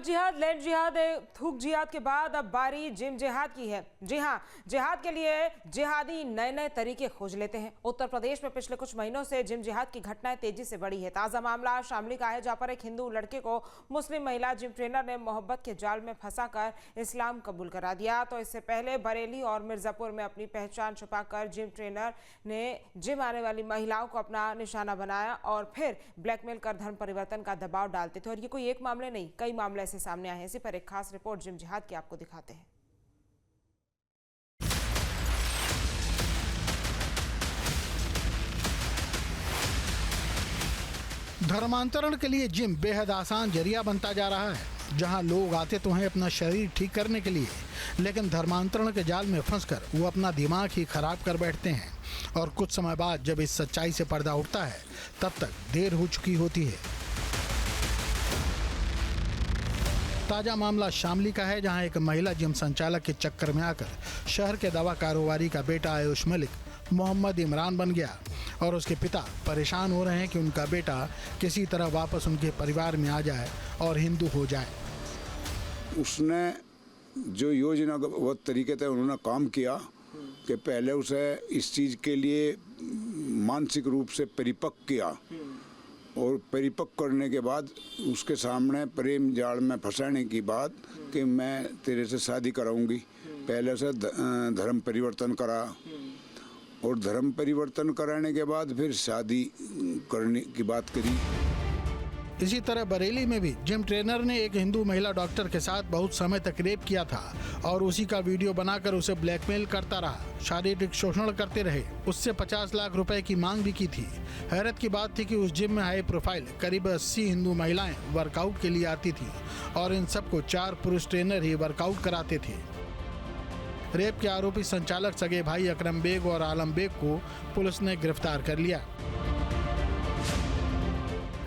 जिहाद, लैंड जिहाद, थूक जिहाद के बाद अब बारी जिम जिहाद की है। जी हां, जिहाद के लिए जिहादी नए नए तरीके खोज लेते हैं। उत्तर प्रदेश में पिछले कुछ महीनों से जिम जिहाद की घटनाएं तेजी से बढ़ी है। ताजा मामला शामली का है, जहां पर एक हिंदू लड़के को मुस्लिम महिला जिम ट्रेनर ने मोहब्बत के जाल में फंसाकर इस्लाम कबूल करा दिया। तो इससे पहले बरेली और मिर्जापुर में अपनी पहचान छुपाकर जिम ट्रेनर ने जिम आने वाली महिलाओं को अपना निशाना बनाया और फिर ब्लैकमेल कर धर्म परिवर्तन का दबाव डालते थे। और ये कोई एक मामले नहीं, कई मामले ऐसे सामने आए हैं। इसी पर एक खास रिपोर्ट जिम जिहाद की आपको दिखाते हैं। धर्मांतरण के लिए जिम बेहद आसान जरिया बनता जा रहा है, जहां लोग आते तो हैं अपना शरीर ठीक करने के लिए, लेकिन धर्मांतरण के जाल में फंसकर वो अपना दिमाग ही खराब कर बैठते हैं। और कुछ समय बाद जब इस सच्चाई से पर्दा उठता है, तब तक देर हो चुकी होती है। ताजा मामला शामली का है, जहां एक महिला जिम संचालक के चक्कर में आकर शहर के दवा कारोबारी का बेटा आयुष मलिक मोहम्मद इमरान बन गया और उसके पिता परेशान हो रहे हैं कि उनका बेटा किसी तरह वापस उनके परिवार में आ जाए और हिंदू हो जाए। उसने जो योजनाबद्ध तरीके से उन्होंने काम किया कि पहले उसे इस चीज़ के लिए मानसिक रूप से परिपक्व किया और परिपक्व करने के बाद उसके सामने प्रेम जाल में फंसाने की बात कि मैं तेरे से शादी कराऊंगी। पहले से धर्म परिवर्तन करा और धर्म परिवर्तन कराने के बाद फिर शादी करने की बात करी। इसी तरह बरेली में भी जिम ट्रेनर ने एक हिंदू महिला डॉक्टर के साथ बहुत समय तक रेप किया था और उसी का वीडियो बनाकर उसे ब्लैकमेल करता रहा, शारीरिक शोषण करते रहे, उससे 50 लाख रुपए की मांग भी की थी। हैरत की बात थी कि उस जिम में हाई प्रोफाइल करीब 80 हिंदू महिलाएं वर्कआउट के लिए आती थी और इन सबको 4 पुरुष ट्रेनर ही वर्कआउट कराते थे। रेप के आरोपी संचालक सगे भाई अकरम बेग और आलम बेग को पुलिस ने गिरफ्तार कर लिया।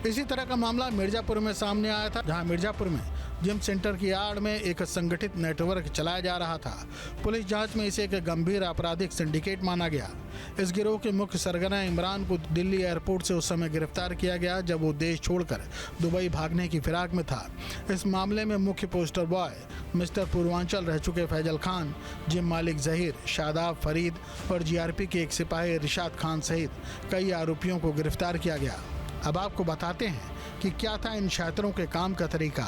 इसी तरह का मामला मिर्जापुर में सामने आया था, जहां मिर्जापुर में जिम सेंटर की आड़ में एक संगठित नेटवर्क चलाया जा रहा था। पुलिस जांच में इसे एक गंभीर आपराधिक सिंडिकेट माना गया। इस गिरोह के मुख्य सरगना इमरान को दिल्ली एयरपोर्ट से उस समय गिरफ्तार किया गया जब वो देश छोड़कर दुबई भागने की फिराक में था। इस मामले में मुख्य पोस्टर बॉय मिस्टर पूर्वांचल रह चुके फैजल खान, जिम मालिक जहीर, शादाब फरीद और जीआरपी के एक सिपाही रिशाद खान सहित कई आरोपियों को गिरफ्तार किया गया। अब आपको बताते हैं कि क्या था इन छात्रों के काम का तरीका।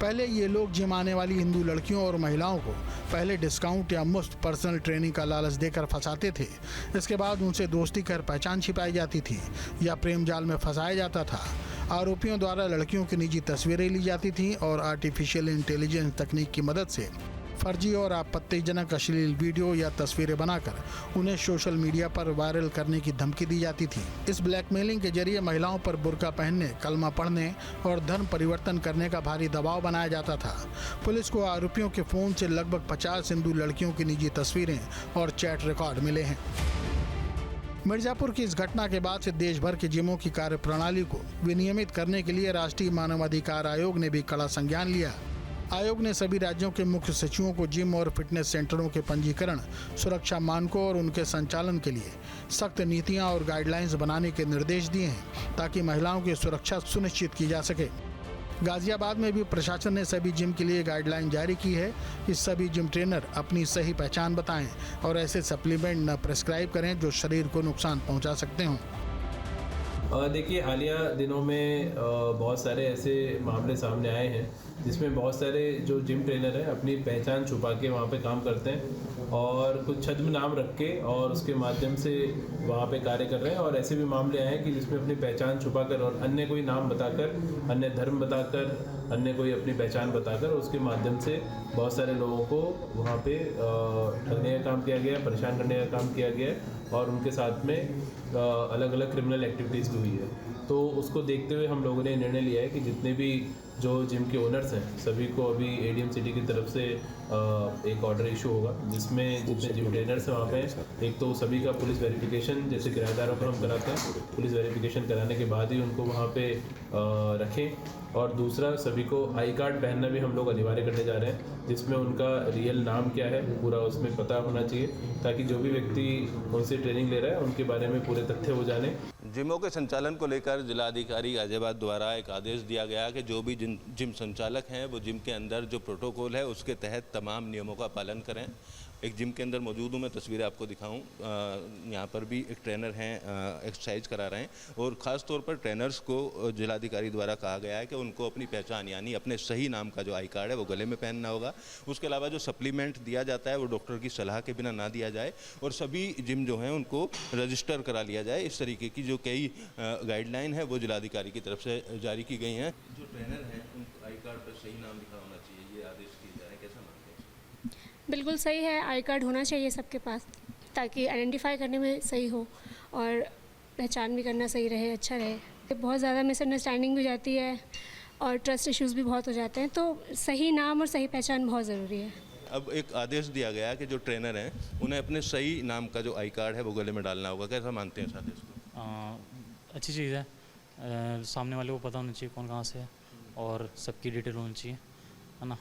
पहले ये लोग जिम आने वाली हिंदू लड़कियों और महिलाओं को पहले डिस्काउंट या मुफ्त पर्सनल ट्रेनिंग का लालच देकर फंसाते थे। इसके बाद उनसे दोस्ती कर पहचान छिपाई जाती थी या प्रेम जाल में फंसाया जाता था। आरोपियों द्वारा लड़कियों की निजी तस्वीरें ली जाती थीं और आर्टिफिशियल इंटेलिजेंस तकनीक की मदद से फर्जी और आपत्तिजनक अश्लील वीडियो या तस्वीरें बनाकर उन्हें सोशल मीडिया पर वायरल करने की धमकी दी जाती थी। इस ब्लैकमेलिंग के जरिए महिलाओं पर बुर्का पहनने, कलमा पढ़ने और धर्म परिवर्तन करने का भारी दबाव बनाया जाता था। पुलिस को आरोपियों के फोन से लगभग 50 हिंदू लड़कियों की निजी तस्वीरें और चैट रिकॉर्ड मिले हैं। मिर्जापुर की इस घटना के बाद से देश भर के जिमों की कार्यप्रणाली को विनियमित करने के लिए राष्ट्रीय मानवाधिकार आयोग ने भी कड़ा संज्ञान लिया। आयोग ने सभी राज्यों के मुख्य सचिवों को जिम और फिटनेस सेंटरों के पंजीकरण, सुरक्षा मानकों और उनके संचालन के लिए सख्त नीतियां और गाइडलाइंस बनाने के निर्देश दिए हैं, ताकि महिलाओं की सुरक्षा सुनिश्चित की जा सके। गाजियाबाद में भी प्रशासन ने सभी जिम के लिए गाइडलाइन जारी की है कि सभी जिम ट्रेनर अपनी सही पहचान बताएं और ऐसे सप्लीमेंट न प्रेस्क्राइब करें जो शरीर को नुकसान पहुँचा सकते हों। देखिए, हालिया दिनों में बहुत सारे ऐसे मामले सामने आए हैं जिसमें बहुत सारे जो जिम ट्रेनर हैं अपनी पहचान छुपा के वहाँ पे काम करते हैं और कुछ छद्म नाम रख के और उसके माध्यम से वहाँ पे कार्य कर रहे हैं। और ऐसे भी मामले आए हैं कि जिसमें अपनी पहचान छुपाकर और अन्य कोई नाम बताकर, अन्य धर्म बताकर, अन्य कोई अपनी पहचान बताकर उसके माध्यम से बहुत सारे लोगों को वहाँ पे ठगने का काम किया गया, परेशान करने का काम किया गया और उनके साथ में अलग अलग क्रिमिनल एक्टिविटीज़ भी हुई है। तो उसको देखते हुए हम लोगों ने निर्णय लिया है कि जितने भी जो जिम के ओनर्स हैं सभी को अभी एडीएम सिटी की तरफ से एक ऑर्डर इशू होगा, जिसमें जितने जिम ट्रेनर्स हैं वहाँ पे एक तो सभी का पुलिस वेरिफिकेशन, जैसे किराएदारों को हम कराते हैं, पुलिस वेरिफिकेशन कराने के बाद ही उनको वहाँ पे रखें। और दूसरा, सभी को आई कार्ड पहनना भी हम लोग अनिवार्य करने जा रहे हैं, जिसमें उनका रियल नाम क्या है पूरा उसमें पता होना चाहिए, ताकि जो भी व्यक्ति उनसे ट्रेनिंग ले रहा है उनके बारे में पूरे तथ्य हो जाने। जिमों के संचालन को लेकर जिलाधिकारी गाजियाबाद द्वारा एक आदेश दिया गया कि जो भी जिम संचालक हैं वो जिम के अंदर जो प्रोटोकॉल है उसके तहत तमाम नियमों का पालन करें। एक जिम के अंदर मौजूद हूँ, मैं तस्वीरें आपको दिखाऊं। यहाँ पर भी एक ट्रेनर हैं, एक्सरसाइज करा रहे हैं और ख़ास तौर पर ट्रेनर्स को जिलाधिकारी द्वारा कहा गया है कि उनको अपनी पहचान यानी अपने सही नाम का जो आई कार्ड है वो गले में पहनना होगा। उसके अलावा जो सप्लीमेंट दिया जाता है वो डॉक्टर की सलाह के बिना ना दिया जाए और सभी जिम जो हैं उनको रजिस्टर करा लिया जाए। इस तरीके की जो कई गाइडलाइन है वो जिलाधिकारी की तरफ से जारी की गई हैं। जो ट्रेनर हैं उनको आई कार्ड पर सही नाम लिखा होना चाहिए, ये आदेश किए जा रहे हैं, कैसा मानते हैं? बिल्कुल सही है, आई कार्ड होना चाहिए सबके पास ताकि आइडेंटिफाई करने में सही हो और पहचान भी करना सही रहे, अच्छा रहे। बहुत ज़्यादा मिसअंडरस्टैंडिंग भी जाती है और ट्रस्ट इश्यूज़ भी बहुत हो जाते हैं, तो सही नाम और सही पहचान बहुत ज़रूरी है। अब एक आदेश दिया गया कि जो ट्रेनर हैं उन्हें अपने सही नाम का जो आई कार्ड है वो गले में डालना होगा, कैसा मानते हैं इस आदेश को? अच्छी चीज़ है, सामने वाले को पता होना चाहिए कौन कहाँ से है और सबकी डिटेल होनी चाहिए, है ना,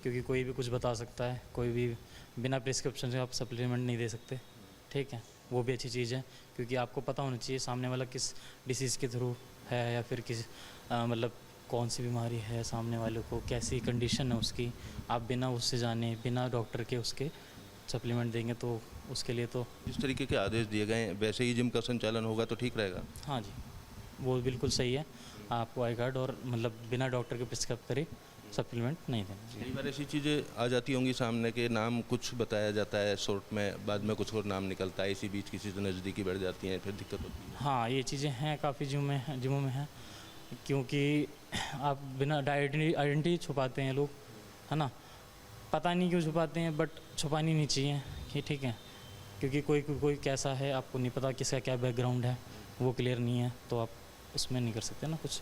क्योंकि कोई भी कुछ बता सकता है, कोई भी बिना प्रिस्क्रिप्शन से आप सप्लीमेंट नहीं दे सकते, ठीक है। वो भी अच्छी चीज़ है क्योंकि आपको पता होना चाहिए सामने वाला किस डिसीज़ के थ्रू है या फिर किस मतलब कौन सी बीमारी है, सामने वाले को कैसी कंडीशन है उसकी। आप बिना उससे जाने, बिना डॉक्टर के उसके सप्लीमेंट देंगे तो उसके लिए तो इस तरीके के आदेश दिए गए हैं, वैसे ही जिम का संचालन होगा तो ठीक रहेगा। हाँ जी, वो बिल्कुल सही है। आपको आई कार्ड और मतलब बिना डॉक्टर के प्रिस्क्राइब करे सप्लीमेंट नहीं देना। कई बार ऐसी चीज़ें आ जाती होंगी सामने के, नाम कुछ बताया जाता है शॉर्ट में, बाद में कुछ और नाम निकलता है, इसी बीच किसी से नज़दीकी बढ़ जाती हैं, फिर दिक्कत होती है। हाँ, ये चीज़ें हैं, काफ़ी जिमों में हैं, क्योंकि आप बिना आइडेंटिटी छुपाते हैं लोग, है ना, पता नहीं क्यों छुपाते हैं, बट छुपानी नहीं चाहिए कि ठीक है, क्योंकि कोई कैसा है आपको नहीं पता, किसका क्या बैकग्राउंड है वो क्लियर नहीं है, तो आप उसमें नहीं कर सकते ना, कुछ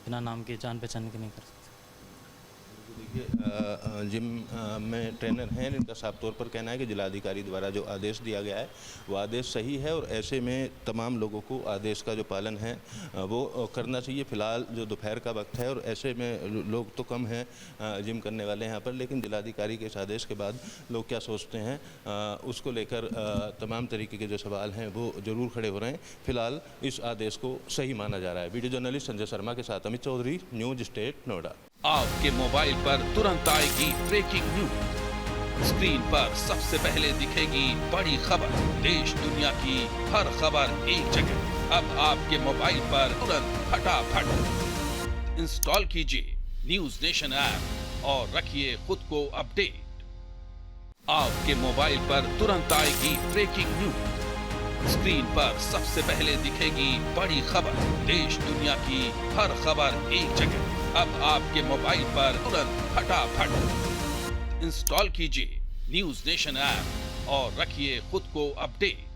बिना नाम के जान पहचान के नहीं कर सकते। देखिए, जिम में ट्रेनर हैं, इनका साफ तौर पर कहना है कि जिलाधिकारी द्वारा जो आदेश दिया गया है वो आदेश सही है और ऐसे में तमाम लोगों को आदेश का जो पालन है वो करना चाहिए। फ़िलहाल जो दोपहर का वक्त है और ऐसे में लोग तो कम हैं जिम करने वाले यहाँ पर, लेकिन जिलाधिकारी के इस आदेश के बाद लोग क्या सोचते हैं उसको लेकर तमाम तरीके के जो सवाल हैं वो ज़रूर खड़े हो रहे हैं। फ़िलहाल इस आदेश को सही माना जा रहा है। वीडियो जर्नलिस्ट संजय शर्मा के साथ अमित चौधरी, न्यूज़ स्टेट नोएडा। आपके मोबाइल पर तुरंत आएगी ब्रेकिंग न्यूज। स्क्रीन पर सबसे पहले दिखेगी बड़ी खबर, देश दुनिया की हर खबर एक जगह। अब आपके मोबाइल पर तुरंत फटाफट इंस्टॉल कीजिए न्यूज नेशन ऐप और रखिए खुद को अपडेट। आपके मोबाइल पर तुरंत आएगी ब्रेकिंग न्यूज। स्क्रीन पर सबसे पहले दिखेगी बड़ी खबर, देश दुनिया की हर खबर एक जगह। अब आपके मोबाइल पर तुरंत फटाफट इंस्टॉल कीजिए न्यूज नेशन ऐप और रखिए खुद को अपडेट।